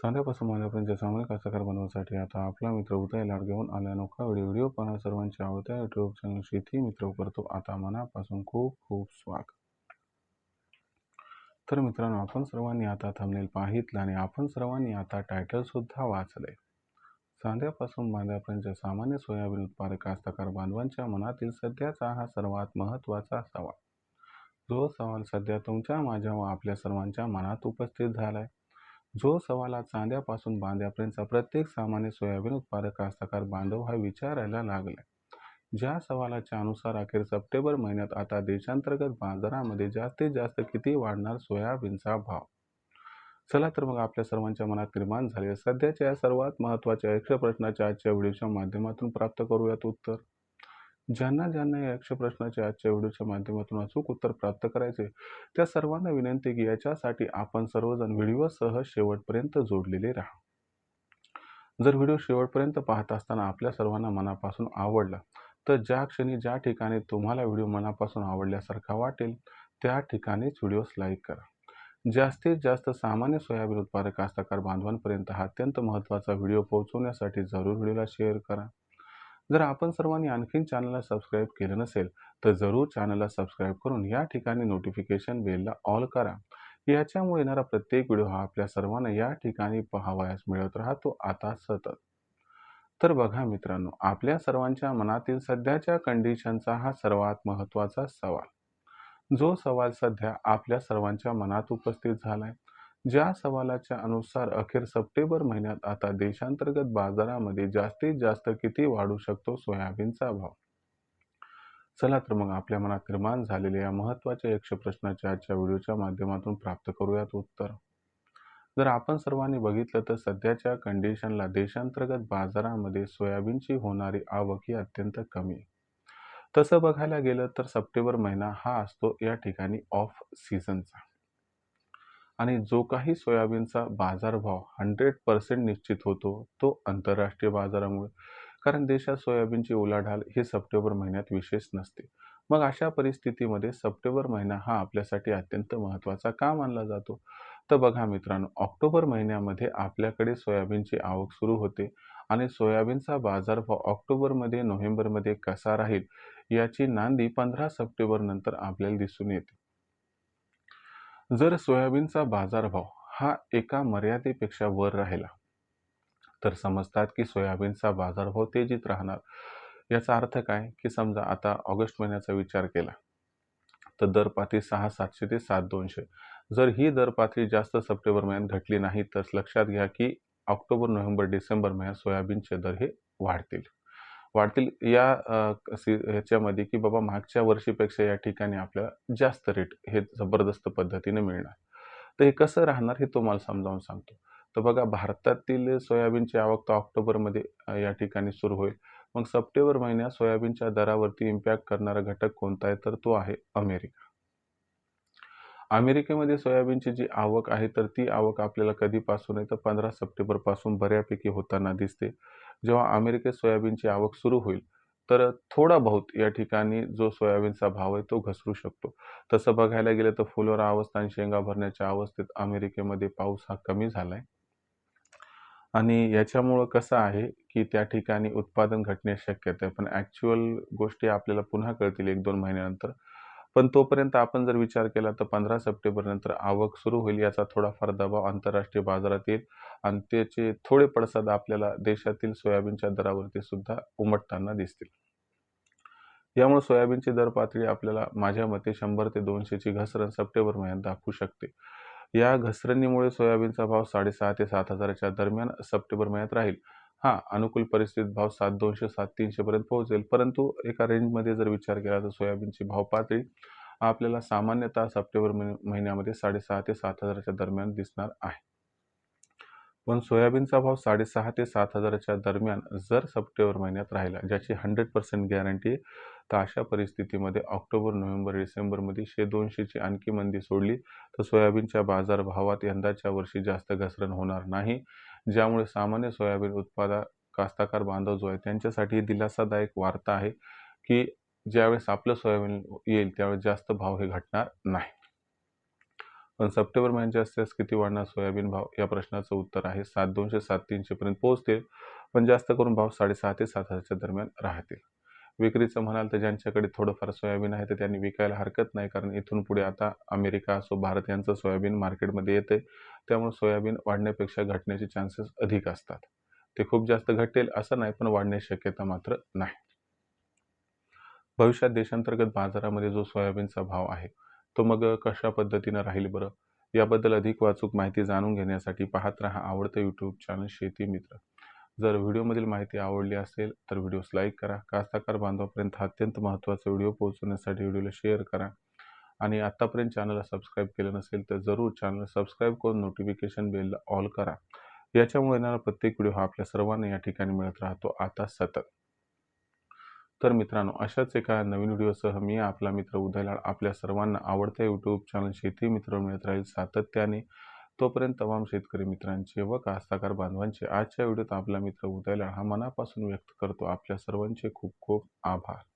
चांद्यापासून मांद्यापर्यंत सामान्य कास्तकार बनवण्यासाठी आता आपला मित्र उदय लाड घेऊन आला अनोखा व्हिडिओ पाहणं सर्वांच्या आवडत्या युट्यूब चॅनल शेती मित्र करतो आता मनापासून खूप खूप स्वागत. तर मित्रांनो, आपण सर्वांनी आता थंबनेल पाहितलं आणि आपण सर्वांनी आता टायटल सुद्धा वाचले. चांद्यापासून बांध्यापर्यंत सामान्य सोयाबीन उत्पादक कास्तकार बांधवांच्या मनातील सध्याचा हा सर्वात महत्त्वाचा सवाल. जो सवाल सध्या तुमच्या, माझ्या व आपल्या सर्वांच्या मनात उपस्थित झालाय. जो सवाल आज चांद्यापासून बांध्यापर्यंतचा प्रत्येक सामान्य सोयाबीन उत्पादक कास्तकार बांधव हा विचारायला लागलाय. ज्या सवालाच्या अनुसार अखेर सप्टेंबर महिन्यात आता देशांतर्गत बाजारामध्ये जास्तीत जास्त किती वाढणार सोयाबीनचा भाव. चला तर मग आपल्या सर्वांच्या मनात निर्माण झालेल्या सध्याच्या या सर्वात महत्त्वाच्या यक्ष प्रश्नाच्या आजच्या व्हिडिओच्या माध्यमातून प्राप्त करूयात उत्तर. ज्यांना या यक्ष प्रश्नाच्या आजच्या व्हिडिओच्या माध्यमातून अचूक उत्तर प्राप्त करायचे त्या सर्वांना विनंती की याच्यासाठी आपण सर्वजण व्हिडिओसह शेवटपर्यंत जोडलेले राहा. जर व्हिडिओ शेवटपर्यंत पाहत असताना आपल्या सर्वांना मनापासून आवडला तर ज्या क्षणी ज्या ठिकाणी तुम्हाला व्हिडिओ मनापासून आवडल्यासारखा वाटेल त्या ठिकाणीच व्हिडिओस लाईक करा. जास्तीत जास्त सामान्य सोयाबीन उत्पादक कास्तकार बांधवांपर्यंत हा अत्यंत महत्त्वाचा व्हिडिओ पोहोचवण्यासाठी जरूर व्हिडिओला शेअर करा. जर आपण सर्वांनी आणखीन चॅनलला सबस्क्राईब केलं नसेल तर जरूर चॅनलला सबस्क्राईब करून या ठिकाणी नोटिफिकेशन बेलला ऑल करा. याच्यामुळे येणारा प्रत्येक व्हिडिओ हा आपल्या सर्वांना या ठिकाणी पाहावयास मिळत राहतो आता सतत. तर बघा मित्रांनो, आपल्या सर्वांच्या मनातील सध्याच्या कंडिशनचा हा सर्वात महत्त्वाचा सवाल. जो सवाल सध्या आपल्या सर्वांच्या मनात उपस्थित झालाय. ज्या सवालाच्या अनुसार अखेर सप्टेंबर महिन्यात आता देशांतर्गत बाजारामध्ये जास्तीत जास्त किती वाढू शकतो सोयाबीनचा भाव. चला तर मग आपल्या मनात निर्माण झालेल्या या महत्त्वाच्या यक्ष प्रश्नाच्या आजच्या व्हिडिओच्या माध्यमातून प्राप्त करूयात उत्तर. जर आपण सर्वांनी बघितलं तर सध्याच्या कंडिशनला देशांतर्गत बाजारामध्ये सोयाबीनची होणारी आवक ही अत्यंत कमी आहे. तसं बघायला गेलं तर सप्टेंबर महिना हा असतो या ठिकाणी ऑफ सीझनचा आणि जो काही सोयाबीनचा बाजारभाव 100% निश्चित होतो तो आंतरराष्ट्रीय बाजारामुळे, कारण देशात सोयाबीनची उलाढाल ही सप्टेंबर महिन्यात विशेष नसते. मग अशा परिस्थितीमध्ये सप्टेंबर महिना हा आपल्यासाठी अत्यंत महत्त्वाचा का मानला जातो. तर बघा मित्रांनो, ऑक्टोबर महिन्यामध्ये आपल्याकडे सोयाबीनची आवक सुरू होते आणि सोयाबीनचा बाजारभाव ऑक्टोबरमध्ये नोव्हेंबरमध्ये कसा राहील याची नांदी 15 सप्टेंबर नंतर आपल्याला दिसून येते. जर सोयाबीनचा बाजारभाव हा एका मर्यादेपेक्षा वर राहिला तर समजतात की सोयाबीनचा बाजारभाव तेजीत राहणार. याचा अर्थ काय की समजा आता ऑगस्ट महिन्याचा विचार केला तर दरपातळी 6,700 ते 7,200. जर ही दरपातळी जास्त सप्टेंबर महिन्यात घटली नाही तर लक्षात घ्या की ऑक्टोबर, नोव्हेंबर, डिसेंबर महिन्यात सोयाबीनचे दर हे वाढतील याच्यामध्ये की बाबा मागच्या वर्षीपेक्षा या ठिकाणी आपल्याला जास्त रेट हे जबरदस्त पद्धतीने मिळणार. तर हे कसं राहणार हे तुम्हाला समजावून सांगतो. तर बघा, भारतातील सोयाबीनची आवक तर ऑक्टोबरमध्ये या ठिकाणी सुरू होईल. मग सप्टेंबर महिन्यात सोयाबीनच्या दरावरती इम्पॅक्ट करणारा घटक कोणता आहे तर तो आहे अमेरिका. अमेरिकेमध्ये सोयाबीनची जी आवक आहे तर ती आवक आपल्याला कधीपासून आहे तर 15 सप्टेंबर पासून बऱ्यापैकी होताना दिसते. जेव्हा अमेरिकेत सोयाबीनची आवक सुरू होईल तर थोडा बहुत या ठिकाणी जो सोयाबीनचा भाव आहे तो घसरू शकतो. तसं बघायला गेलं तर फुलोरा अवस्था आणि शेंगा भरण्याच्या अवस्थेत अमेरिकेमध्ये पाऊस हा कमी झालाय आणि याच्यामुळं कसं आहे की त्या ठिकाणी उत्पादन घटण्याची शक्यता आहे. पण ॲक्च्युअल गोष्टी आपल्याला पुन्हा कळतील 1-2 महिन्यानंतर. पण तोपर्यंत आपण जर विचार केला तर 15 सप्टेंबर नंतर आवक सुरू होईल. याचा थोडाफार दबाव आंतरराष्ट्रीय बाजारात येईल आणि त्याचे थोडे पडसाद आपल्याला देशातील सोयाबीनच्या दरावरती सुद्धा उमटताना दिसतील. यामुळे सोयाबीनची दर पातळी आपल्याला माझ्या मते 100 ते 200ची घसरण सप्टेंबर महिन्यात दाखवू शकते. या घसरणीमुळे सोयाबीनचा भाव 6,500 ते 7,000च्या दरम्यान सप्टेंबर महिन्यात राहील. अनुकूल परिस्थितीत भाव 7,200-7,300 पर्यंत पोहोचेल. परंतु एका रेंजमध्ये जर विचार केला तर सोयाबीनची भाव पातळी आपल्याला सामान्यतः सप्टेंबर महिन्यामध्ये 6,500 ते 7,000च्या दरम्यान दिसणार आहे. पण सोयाबीनचा भाव 6,500 ते 7,000च्या दरम्यान जर सप्टेंबर महिन्यात राहिला, ज्याची 100% गॅरंटी आहे, तर अशा परिस्थितीमध्ये ऑक्टोबर, नोव्हेंबर, डिसेंबरमध्ये 100-200ची आणखी मंदी सोडली तर सोयाबीनच्या बाजारभावात यंदाच्या वर्षी जास्त घसरण होणार नाही. ज्यामुळे सामान्य सोयाबीन उत्पादक कास्तकार बांधव जो आहे त्यांच्यासाठी ही दिलासादायक वार्ता आहे की ज्यावेळेस आपलं सोयाबीन येईल त्यावेळेस जास्त भाव हे घटणार नाही. पण सप्टेंबर महिन्याच्या असल्यास किती वाढणार सोयाबीन भाव या प्रश्नाचं उत्तर आहे 7,200-7,300 पर्यंत पोहोचतील, पण जास्त करून भाव 6,500 ते 7,000च्या दरम्यान राहतील. विक्रीचं म्हणाल तर ज्यांच्याकडे थोडंफार सोयाबीन आहे तर त्यांनी विकायला हरकत नाही, कारण इथून पुढे आता अमेरिका असो भारत यांचं सोयाबीन मार्केटमध्ये येते, त्यामुळे सोयाबीन वाढण्यापेक्षा घटण्याचे चान्सेस अधिक असतात. ते खूप जास्त घटेल असं नाही, पण वाढण्याची शक्यता मात्र नाही. भविष्यात देशांतर्गत बाजारामध्ये जो सोयाबीनचा भाव आहे तो मग कशा पद्धतीनं राहील बरं, याबद्दल अधिक वाचूक माहिती जाणून घेण्यासाठी पाहत राहा आवडतं यूट्यूब चॅनल शेती मित्र. जर व्हिडिओमधील माहिती आवडली असेल तर व्हिडिओस लाईक करा. कास्तकार बांधवापर्यंत हा अत्यंत महत्त्वाचा व्हिडिओ पोहोचवण्यासाठी व्हिडिओला शेअर करा आणि आत्तापर्यंत चॅनलला सबस्क्राईब केलं नसेल तर जरूर चॅनल सबस्क्राईब करून नोटिफिकेशन बेलला ऑल करा. याच्यामुळे येणारा प्रत्येक व्हिडिओ हा आपल्या सर्वांना या ठिकाणी मिळत राहतो आता सतत. तर मित्रांनो, अशाच एका नवीन व्हिडिओसह मी आपला मित्र उदयलाल आपल्या सर्वांना आवडत्या यूट्यूब चॅनल शेती मित्र मिळत राहील सातत्याने. तोपर्यंत तमाम शेतकरी मित्रांचे व कास्तकार बांधवांचे आजच्या व्हिडिओत आपला मित्र उदयलाल हा मनापासून व्यक्त करतो आपल्या सर्वांचे खूप खूप आभार.